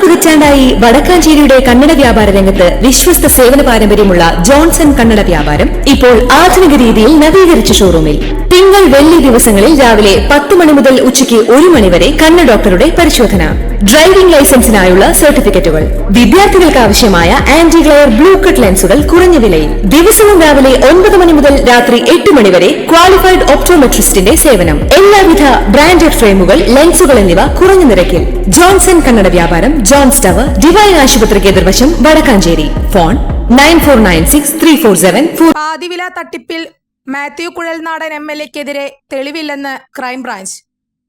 പതിറ്റാണ്ടായി വടക്കാഞ്ചേരിയുടെ കന്നഡ വ്യാപാര രംഗത്ത് വിശ്വസ്ത സേവന പാരമ്പര്യമുള്ള ജോൺസൺ കന്നഡ വ്യാപാരം ഇപ്പോൾ ആധുനിക രീതിയിൽ നവീകരിച്ച ഷോറൂമിൽ തിങ്കൾ വെള്ളി ദിവസങ്ങളിൽ രാവിലെ 10 മണി മുതൽ ഉച്ചയ്ക്ക് 1 മണി വരെ കണ്ണ് ഡോക്ടറുടെ പരിശോധന, ഡ്രൈവിംഗ് ലൈസൻസിനായുള്ള സർട്ടിഫിക്കറ്റുകൾ, വിദ്യാർത്ഥികൾക്ക് ആവശ്യമായ ആന്റി ഗ്ലെയർ ബ്ലൂ കട്ട് ലെൻസുകൾ കുറഞ്ഞ വിലയിൽ, ദിവസവും രാവിലെ 9 മണി മുതൽ രാത്രി 8 മണി വരെ ക്വാളിഫൈഡ് ഒപ്റ്റോമെട്രിസ്റ്റിന്റെ സേവനം, എല്ലാവിധ ബ്രാൻഡഡ് ഫ്രെയിമുകൾ, ലെൻസുകൾ എന്നിവ കുറഞ്ഞ നിരക്കിൽ. ജോൺസൺ കന്നഡ വ്യാപാരം, ജോൺസ് ടവർ, ഡിവൈൻ ആശുപത്രിക്ക് എതിർവശം, വടക്കാഞ്ചേരി. ഫോൺ 94963474. പാതിവില തട്ടിപ്പിൽ മാത്യു കുഴൽനാടൻ MLA-ക്കെതിരെ തെളിവില്ലെന്ന് ക്രൈംബ്രാഞ്ച്.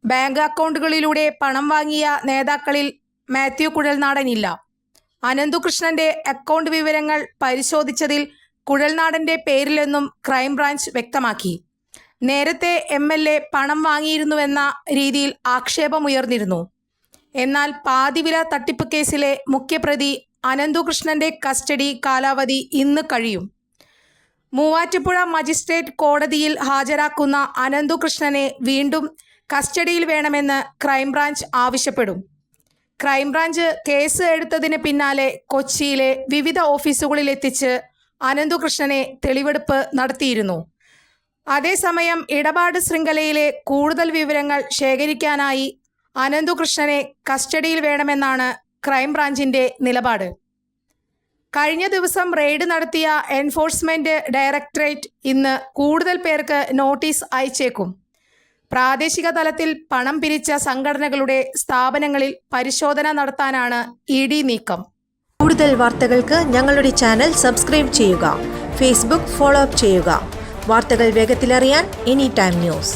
ബാങ്ക് അക്കൗണ്ടുകളിലൂടെ പണം വാങ്ങിയ നേതാക്കളിൽ മാത്യു കുഴൽനാടൻ ഇല്ല. അനന്തുകൃഷ്ണന്റെ അക്കൗണ്ട് വിവരങ്ങൾ പരിശോധിച്ചതിൽ കുഴൽനാടന്റെ പേരിലെന്നും ക്രൈംബ്രാഞ്ച് വ്യക്തമാക്കി. നേരത്തെ MLA പണം വാങ്ങിയിരുന്നുവെന്ന രീതിയിൽ ആക്ഷേപമുയർന്നിരുന്നു. എന്നാൽ പാതിവില തട്ടിപ്പ് കേസിലെ മുഖ്യപ്രതി അനന്തുകൃഷ്ണന്റെ കസ്റ്റഡി കാലാവധി ഇന്ന് കഴിയും. മൂവാറ്റുപുഴ മജിസ്ട്രേറ്റ് കോടതിയിൽ ഹാജരാക്കുന്ന അനന്തുകൃഷ്ണനെ വീണ്ടും കസ്റ്റഡിയിൽ വേണമെന്ന് ക്രൈംബ്രാഞ്ച് ആവശ്യപ്പെടും. ക്രൈംബ്രാഞ്ച് കേസ് എടുത്തതിന് പിന്നാലെ കൊച്ചിയിലെ വിവിധ ഓഫീസുകളിലെത്തിച്ച് അനന്തുകൃഷ്ണനെ തെളിവെടുപ്പ് നടത്തിയിരുന്നു. അതേസമയം ഇടപാട് ശൃംഖലയിലെ കൂടുതൽ വിവരങ്ങൾ ശേഖരിക്കാനായി അനന്തുകൃഷ്ണനെ കസ്റ്റഡിയിൽ വേണമെന്നാണ് ക്രൈംബ്രാഞ്ചിന്റെ നിലപാട്. കഴിഞ്ഞ ദിവസം റെയ്ഡ് നടത്തിയ എൻഫോഴ്സ്മെന്റ് ഡയറക്ടറേറ്റ് ഇന്ന് കൂടുതൽ പേർക്ക് നോട്ടീസ് അയച്ചേക്കും. പ്രാദേശിക തലത്തിൽ പണം പിരിച്ച സംഘടനകളുടെ സ്ഥാപനങ്ങളിൽ പരിശോധന നടത്താനാണ് ED നീക്കം. കൂടുതൽ വാർത്തകൾക്ക് ഞങ്ങളുടെ ചാനൽ സബ്സ്ക്രൈബ് ചെയ്യുക. ഫേസ്ബുക്ക് ഫോളോ അപ്പ് ചെയ്യുക. വാർത്തകൾ വേഗത്തിലറിയാൻ Anytime News.